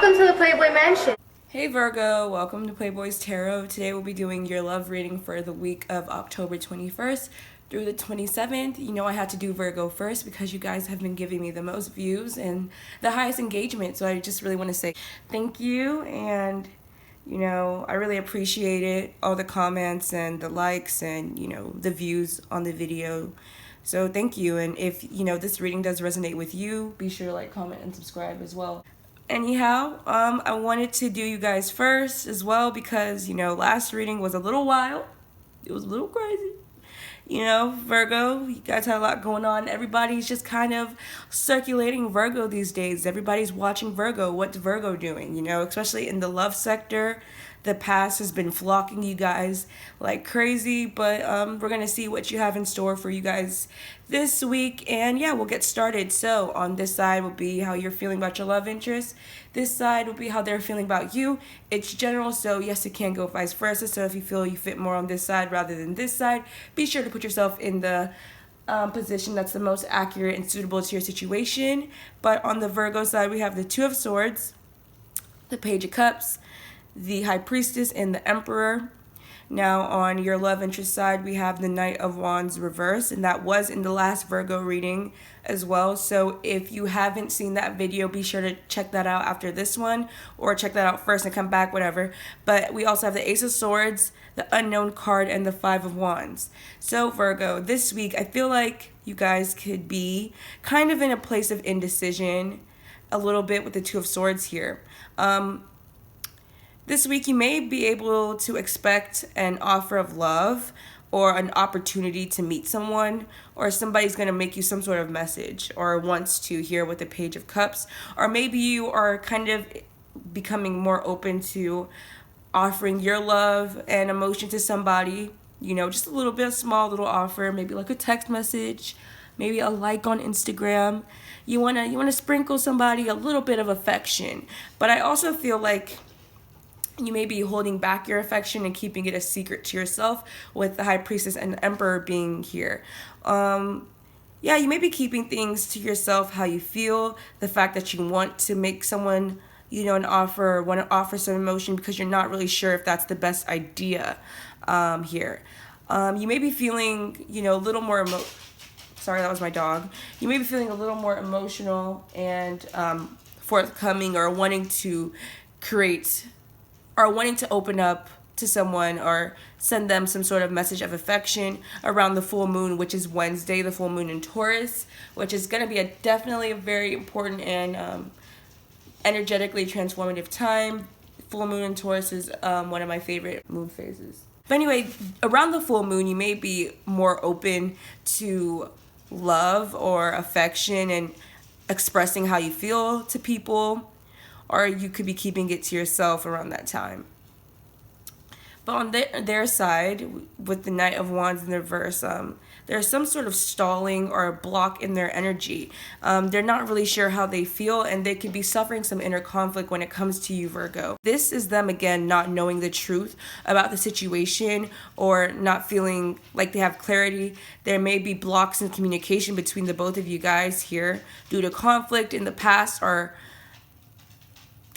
Welcome to the Playboy Mansion. Hey Virgo, welcome to Playboy's Tarot. Today we'll be doing your love reading for the week of October 21st through the 27th. You know I had to do Virgo first because you guys have been giving me the most views and the highest engagement. So I just really want to say thank you, and I really appreciate it, all the comments and the likes and the views on the video. So thank you, and if this reading does resonate with you, be sure to like, comment, and subscribe as well. Anyhow, I wanted to do you guys first as well because, last reading was a little wild. It was a little crazy. Virgo, you guys had a lot going on. Everybody's just kind of circulating Virgo these days. Everybody's watching Virgo. What's Virgo doing? Especially in the love sector. The past has been flocking you guys like crazy, but we're going to see what you have in store for you guys this week. And yeah, we'll get started. So on this side will be how you're feeling about your love interest. This side will be how they're feeling about you. It's general, so yes, it can go vice versa. So if you feel you fit more on this side rather than this side, be sure to put yourself in the position that's the most accurate and suitable to your situation. But on the Virgo side, we have the Two of Swords, the Page of Cups, the High Priestess, and the Emperor. Now on your love interest side, we have the Knight of Wands reverse, and that was in the last Virgo reading as well. So if you haven't seen that video, be sure to check that out after this one, or check that out first and come back, whatever. But we also have the Ace of Swords, the Unknown card, and the Five of Wands. So Virgo, this week, I feel like you guys could be kind of in a place of indecision a little bit with the Two of Swords here. This week, you may be able to expect an offer of love or an opportunity to meet someone, or somebody's going to make you some sort of message or wants to hear with the Page of Cups. Or maybe you are kind of becoming more open to offering your love and emotion to somebody, just a little bit, small little offer, maybe like a text message, maybe a like on Instagram. You want to sprinkle somebody a little bit of affection. But I also feel like you may be holding back your affection and keeping it a secret to yourself, with the High Priestess and the Emperor being here. You may be keeping things to yourself, how you feel, the fact that you want to make someone, an offer, or want to offer some emotion because you're not really sure if that's the best idea here. You may be feeling, a little more sorry, that was my dog. You may be feeling a little more emotional and forthcoming, or wanting to create, or wanting to open up to someone or send them some sort of message of affection around the full moon, which is Wednesday, the full moon in Taurus, which is going to be definitely a very important and energetically transformative time. Full moon in Taurus is one of my favorite moon phases. But anyway, around the full moon, you may be more open to love or affection and expressing how you feel to people, or you could be keeping it to yourself around that time. But on their side, with the Knight of Wands in the reverse, there's some sort of stalling or a block in their energy. They're not really sure how they feel, and they could be suffering some inner conflict when it comes to you, Virgo. This is them, again, not knowing the truth about the situation, or not feeling like they have clarity. There may be blocks in communication between the both of you guys here due to conflict in the past, or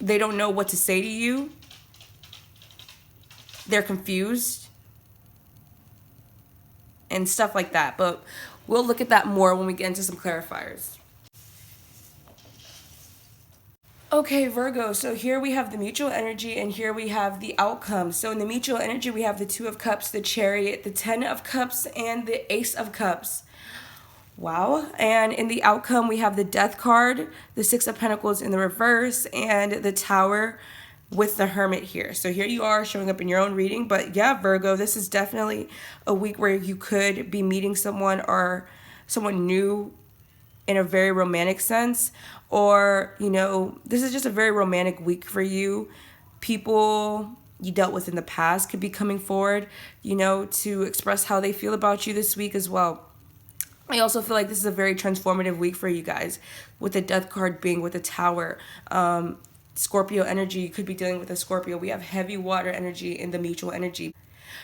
they don't know what to say to you. They're confused and stuff like that. But we'll look at that more when we get into some clarifiers. Okay, Virgo, so here we have the mutual energy, and here we have the outcome. So in the mutual energy, we have the Two of Cups, the Chariot, the Ten of Cups, and the Ace of Cups. Wow. And in the outcome, we have the Death card, the Six of Pentacles in the reverse, and the Tower with the Hermit here. So here you are showing up in your own reading. But yeah, Virgo, this is definitely a week where you could be meeting someone, or someone new in a very romantic sense. Or, this is just a very romantic week for you. People you dealt with in the past could be coming forward, to express how they feel about you this week as well. I also feel like this is a very transformative week for you guys, with the Death card being with the Tower. Scorpio energy, you could be dealing with a Scorpio. We have heavy water energy in the mutual energy.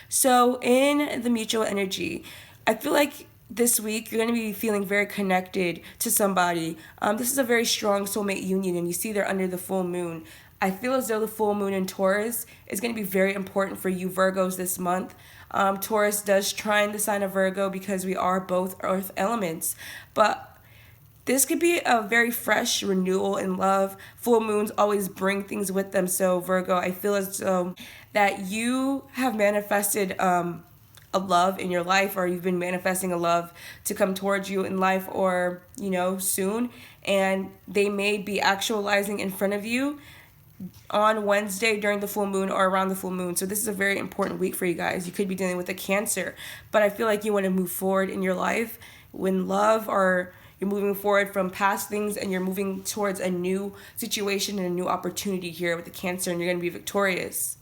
So in the mutual energy, I feel like this week you're going to be feeling very connected to somebody. This is a very strong soulmate union, and you see they're under the full moon. I feel as though the full moon in Taurus is going to be very important for you Virgos this month. Taurus does trine the sign of Virgo because we are both earth elements. But this could be a very fresh renewal in love. Full moons always bring things with them. So, Virgo, I feel as though that you have manifested a love in your life, or you've been manifesting a love to come towards you in life, or, soon. And they may be actualizing in front of you on Wednesday during the full moon or around the full moon. So this is a very important week for you guys. You could be dealing with a Cancer, but I feel like you want to move forward in your life when love, or you're moving forward from past things and you're moving towards a new situation and a new opportunity here with the Cancer, and you're going to be victorious.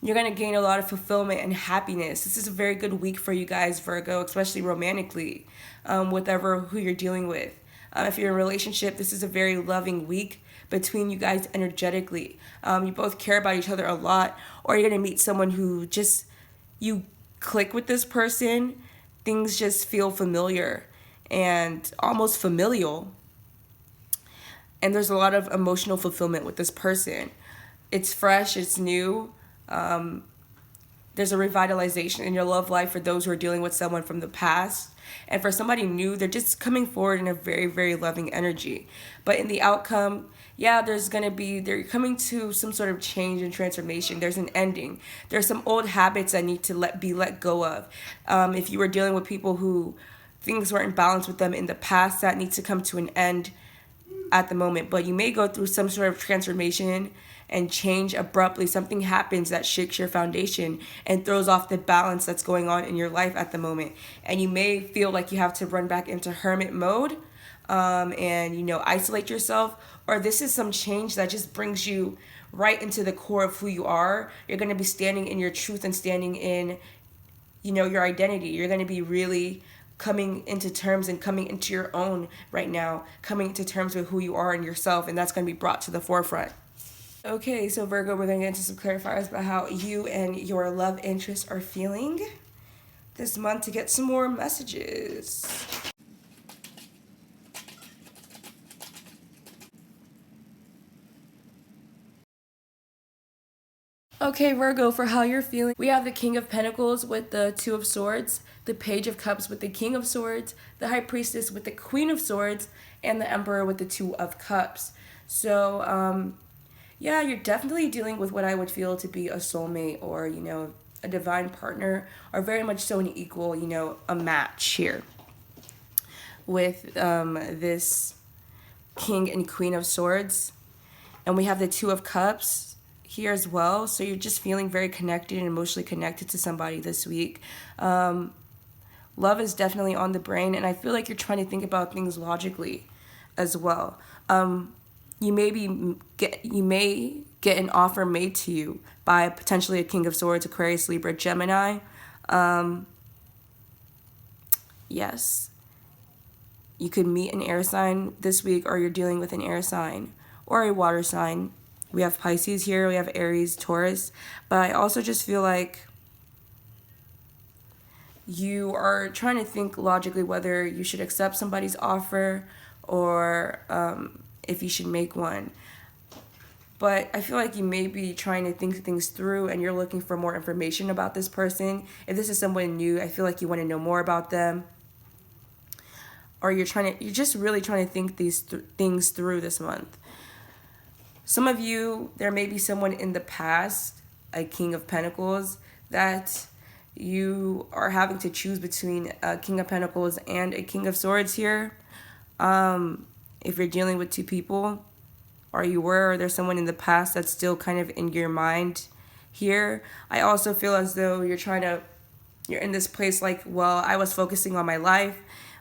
You're going to gain a lot of fulfillment and happiness. This is a very good week for you guys, Virgo, especially romantically, who you're dealing with. If you're in a relationship, this is a very loving week between you guys energetically. You both care about each other a lot, or you're going to meet someone who just, you click with this person. Things just feel familiar and almost familial. And there's a lot of emotional fulfillment with this person. It's fresh, it's new. There's a revitalization in your love life for those who are dealing with someone from the past. And for somebody new, they're just coming forward in a very, very loving energy. But in the outcome, yeah, they're coming to some sort of change and transformation. There's an ending. There's some old habits that need to be let go of. If you were dealing with people who things weren't balanced with them in the past, that needs to come to an end at the moment. But you may go through some sort of transformation and change abruptly. Something happens that shakes your foundation and throws off the balance that's going on in your life at the moment. And you may feel like you have to run back into hermit mode, and isolate yourself. Or this is some change that just brings you right into the core of who you are. You're going to be standing in your truth and standing in your identity. You're going to be really coming into terms and coming into your own right now, coming into terms with who you are and yourself, and that's going to be brought to the forefront. Okay, so Virgo, we're going to get into some clarifiers about how you and your love interest are feeling this month to get some more messages. Okay, Virgo, for how you're feeling, we have the King of Pentacles with the Two of Swords, the Page of Cups with the King of Swords, the High Priestess with the Queen of Swords, and the Emperor with the Two of Cups. So, yeah, you're definitely dealing with what I would feel to be a soulmate, or, a divine partner, or very much so an equal, a match here with this King and Queen of Swords. And we have the Two of Cups here as well. So you're just feeling very connected and emotionally connected to somebody this week. Love is definitely on the brain, and I feel like you're trying to think about things logically as well. You may get an offer made to you by potentially a King of Swords, Aquarius, Libra, Gemini. Yes. You could meet an air sign this week, or you're dealing with an air sign or a water sign. We have Pisces here, we have Aries, Taurus. But I also just feel like you are trying to think logically whether you should accept somebody's offer, or if you should make one. But I feel like you may be trying to think things through, and you're looking for more information about this person. If this is someone new, I feel like you want to know more about them. Or you're just really trying to think these things through this month. Some of you, there may be someone in the past, a King of Pentacles, that you are having to choose between a King of Pentacles and a King of Swords here. If you're dealing with two people, or there's someone in the past that's still kind of in your mind here. I also feel as though you're in this place like, well, I was focusing on my life,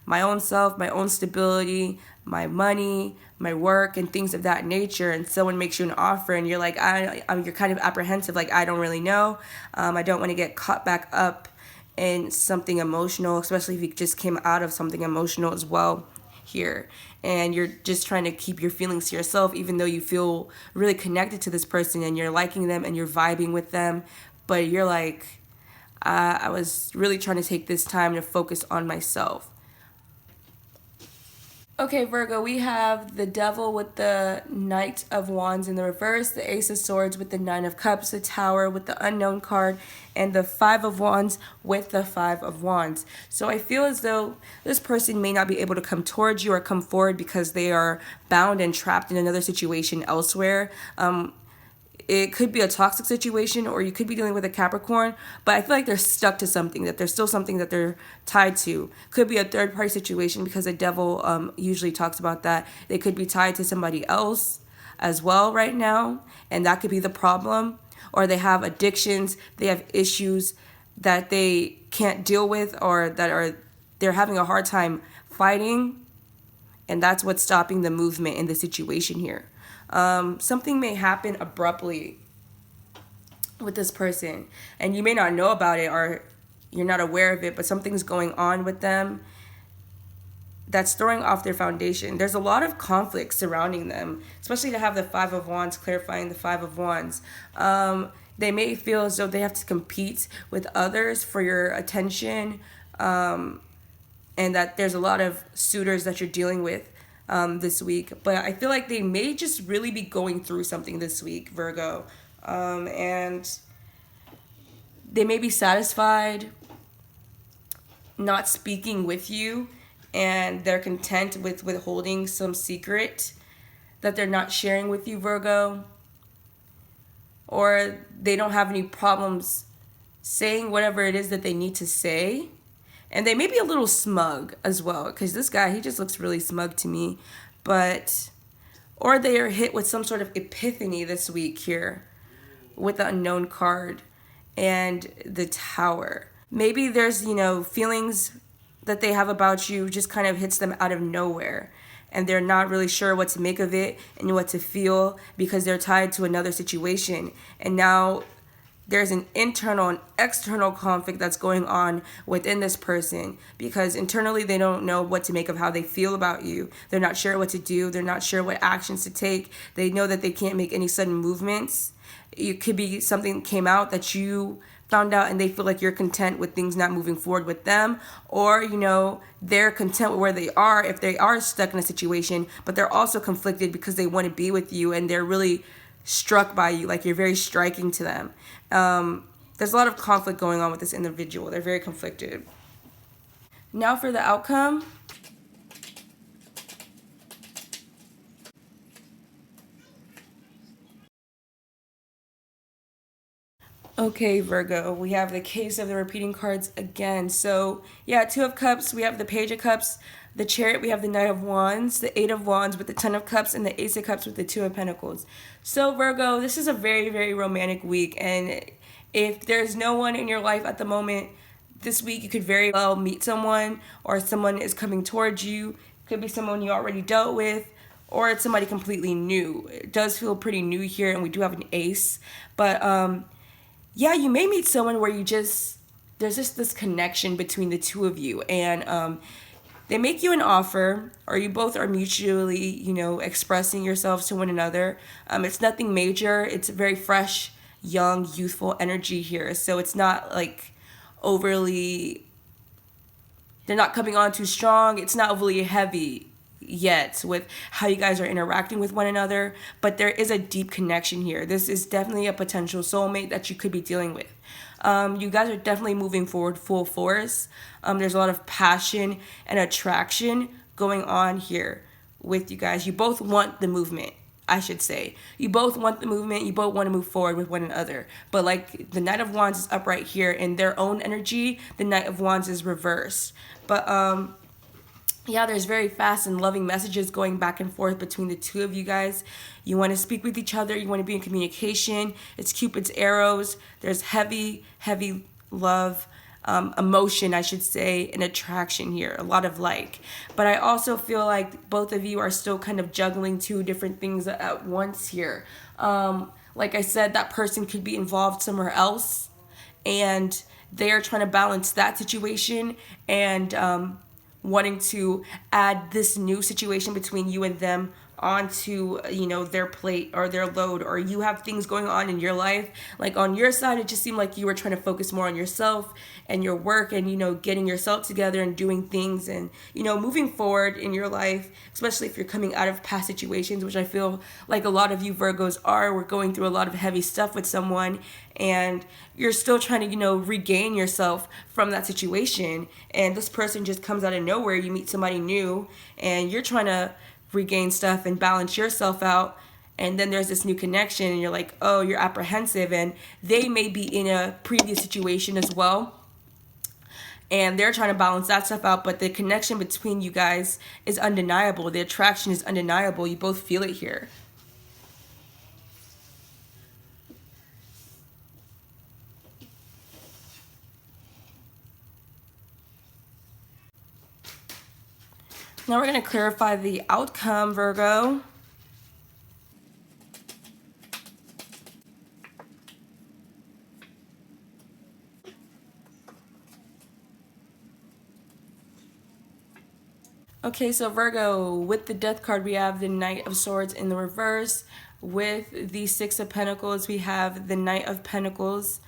my own self, my own stability, my money, my work, and things of that nature. And someone makes you an offer, and you're like, you're kind of apprehensive, like, I don't really know. I don't want to get caught back up in something emotional, especially if you just came out of something emotional as well here. And you're just trying to keep your feelings to yourself, even though you feel really connected to this person and you're liking them and you're vibing with them. But you're like, I was really trying to take this time to focus on myself. Okay, Virgo, we have the Devil with the Knight of Wands in the reverse, the Ace of Swords with the Nine of Cups, the Tower with the Unknown card, and the Five of Wands with the Five of Wands. So I feel as though this person may not be able to come towards you or come forward because they are bound and trapped in another situation elsewhere. It could be a toxic situation, or you could be dealing with a Capricorn, but I feel like they're stuck to something, that there's still something that they're tied to. Could be a third party situation, because the devil usually talks about that. They could be tied to somebody else as well right now, and that could be the problem. Or they have addictions, they have issues that they can't deal with, or they're having a hard time fighting, and that's what's stopping the movement in the situation here. Something may happen abruptly with this person, and you may not know about it, or you're not aware of it, but something's going on with them that's throwing off their foundation. There's a lot of conflict surrounding them, especially to have the Five of Wands, clarifying the Five of Wands. They may feel as though they have to compete with others for your attention, and that there's a lot of suitors that you're dealing with this week. But I feel like they may just really be going through something this week, Virgo. And they may be satisfied not speaking with you, and they're content with withholding some secret that they're not sharing with you, Virgo. Or they don't have any problems saying whatever it is that they need to say. And they may be a little smug as well, because this guy, he just looks really smug to me. Or they are hit with some sort of epiphany this week here with the Unknown card and the Tower. Maybe there's, feelings that they have about you just kind of hits them out of nowhere, and they're not really sure what to make of it and what to feel, because they're tied to another situation. And now there's an internal and external conflict that's going on within this person, because internally they don't know what to make of how they feel about you. They're not sure what to do. They're not sure what actions to take. They know that they can't make any sudden movements. It could be something came out that you found out, and they feel like you're content with things not moving forward with them. Or, they're content with where they are if they are stuck in a situation, but they're also conflicted because they want to be with you, and they're really struck by you, like you're very striking to them. There's a lot of conflict going on with this individual. They're very conflicted. Now for the outcome. Okay, Virgo, we have the case of the repeating cards again. So, yeah, Two of Cups, we have the Page of Cups, the Chariot, we have the Knight of Wands, the Eight of Wands with the Ten of Cups, and the Ace of Cups with the Two of Pentacles. So, Virgo, this is a very, very romantic week, and if there's no one in your life at the moment, this week you could very well meet someone, or someone is coming towards you. It could be someone you already dealt with, or it's somebody completely new. It does feel pretty new here, and we do have an Ace, but yeah, you may meet someone where there's just this connection between the two of you, and they make you an offer, or you both are mutually, expressing yourselves to one another. It's nothing major. It's very fresh, young, youthful energy here. So it's not like overly, they're not coming on too strong. It's not overly heavy yet with how you guys are interacting with one another, but there is a deep connection here. This is definitely a potential soulmate that you could be dealing with. You guys are definitely moving forward full force. There's a lot of passion and attraction going on here with you guys. You both want the movement, I should say. You both want the movement. You both want to move forward with one another. But like the Knight of Wands is up right here in their own energy. The Knight of Wands is reversed. But yeah, there's very fast and loving messages going back and forth between the two of you guys. You want to speak with each other. You want to be in communication. It's Cupid's arrows. There's heavy, heavy love, emotion, I should say, and attraction here. A lot of like. But I also feel like both of you are still kind of juggling two different things at once here. Like I said, that person could be involved somewhere else, and they're trying to balance that situation and wanting to add this new situation between you and them onto, you know, their plate or their load, or you have things going on in your life. Like on your side, it just seemed like you were trying to focus more on yourself and your work and, you know, getting yourself together and doing things and, you know, moving forward in your life, especially if you're coming out of past situations, which I feel like a lot of you Virgos are. We're going through a lot of heavy stuff with someone and you're still trying to, you know, regain yourself from that situation. And this person just comes out of nowhere. You meet somebody new and you're trying to regain stuff and balance yourself out, and then there's this new connection and you're like, oh, you're apprehensive, and they may be in a previous situation as well and they're trying to balance that stuff out, but the connection between you guys is undeniable. The attraction is undeniable. You both feel it here. Now we're going to clarify the outcome, Virgo. Okay, so Virgo, with the Death card, we have the Knight of Swords in the reverse. With the Six of Pentacles, we have the Knight of Pentacles.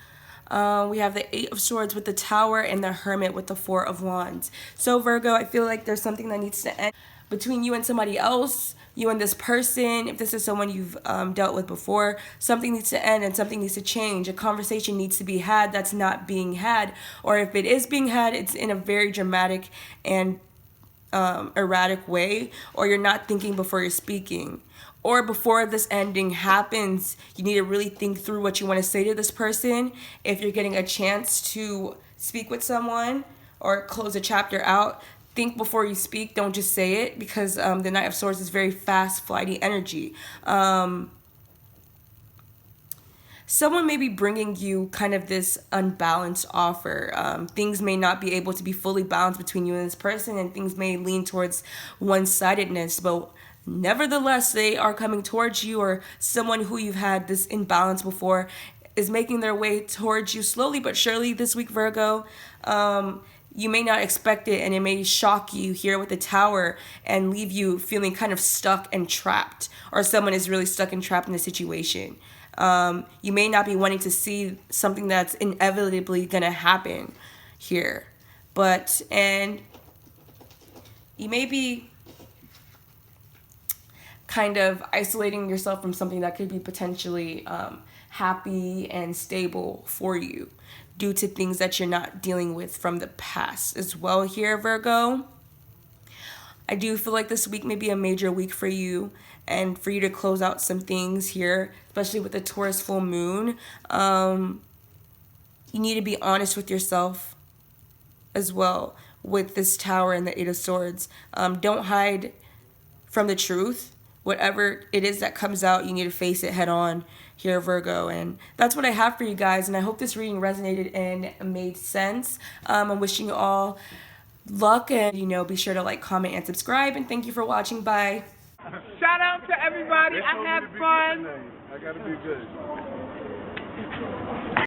We have the Eight of Swords with the Tower and the Hermit with the Four of Wands. So Virgo, I feel like there's something that needs to end between you and somebody else, you and this person. If this is someone you've dealt with before, something needs to end and something needs to change. A conversation needs to be had that's not being had. Or if it is being had, it's in a very dramatic and erratic way, or you're not thinking before you're speaking. Or before this ending happens, you need to really think through what you want to say to this person. If you're getting a chance to speak with someone or close a chapter out, think before you speak. Don't just say it, because the Knight of Swords is very fast, flighty energy. Someone may be bringing you kind of this unbalanced offer. Things may not be able to be fully balanced between you and this person, and things may lean towards one-sidedness, but nevertheless, they are coming towards you, or someone who you've had this imbalance before is making their way towards you slowly but surely this week, Virgo. You may not expect it, and it may shock you here with the Tower and leave you feeling kind of stuck and trapped, or someone is really stuck and trapped in the situation. You may not be wanting to see something that's inevitably going to happen here. And you may be kind of isolating yourself from something that could be potentially happy and stable for you due to things that you're not dealing with from the past as well here, Virgo. I do feel like this week may be a major week for you, and for you to close out some things here, especially with the Taurus full moon. You need to be honest with yourself as well with this Tower and the Eight of Swords. Don't hide from the truth. Whatever it is that comes out, you need to face it head on here, Virgo. And that's what I have for you guys, and I hope this reading resonated and made sense. I'm wishing you all luck, and be sure to like, comment, and subscribe, and thank you for watching. Bye. Shout out to everybody. I had fun. I gotta be good.